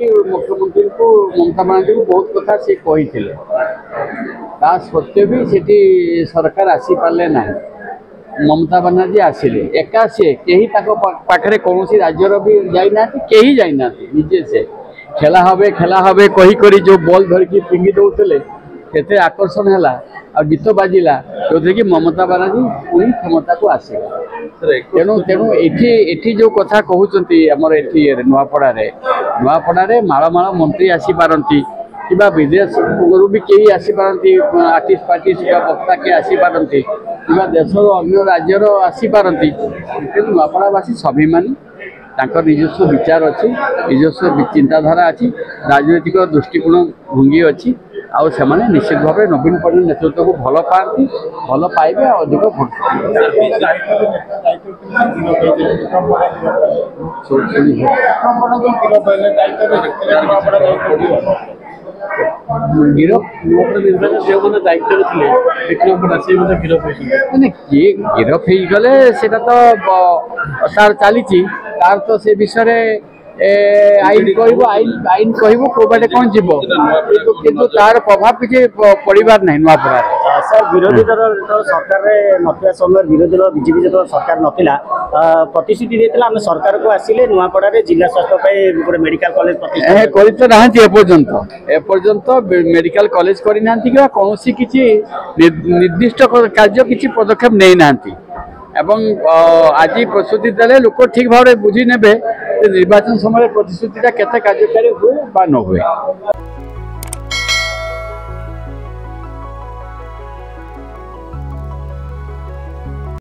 मुख्यमंत्री को ममता बनर्जी को बहुत कथा सी कही ता सत्वे भी सेठी सरकार आसी पारे ना। ममता बनर्जी आसिले एका सी कहीं पाखे कौन राज्यर भी जाना कहीं जाना निजे से खेला हे कही जो बॉल धरिकी फिंगी दौले से आकर्षण है और गीत बाजिला जो कि ममता बनर्जी पुणी क्षमता को आसेगा। तेणु तेणु ये जो कथा कहते आमर ये नुआपड़ा माल मंत्री आसीपारती कि विदेश भी कई आसीपारती आर्टिस्ट फार्टिस्ट वक्ता किए आसीपारती कि देशर अन्य राज्यर आसीपारती तेणु नुआपड़ावासी स्वाभिमानी निजस्व विचार अच्छी निजस्व चिंताधारा अच्छी राजनैतिक दृष्टिकोण भंगी अच्छी आउ से निश्चित भाव नवीन पट्टनायक नेतृत्व को भल पाती भल पाइबे अधिक भोट गिरफ दायित्व गिरफ हो गले तो सार चली तार तो से विषय आईन आईन कह कौटे कौन जीव किंतु तार प्रभाव किसी पड़ार ना नुआपड़ा सर विरोधी दल सरकार ना समय विरोधी दल बीजेपी जो सरकार नाला प्रतिश्रुति देता आम सरकार को आसिले नुआपड़ा जिला स्वास्थ्य गोटे मेडिकल कॉलेज एपर्यंत मेडिकल कॉलेज करना कि कौन किसी निर्दिष्ट कार्य किसी पदक्षेप नहीं ना एवं आज प्रतिश्रुति देले लोक ठीक भाव बुझी ने निर्वाचन समय प्रतिश्रुति केते कार्यकारी हुए बा न हुए।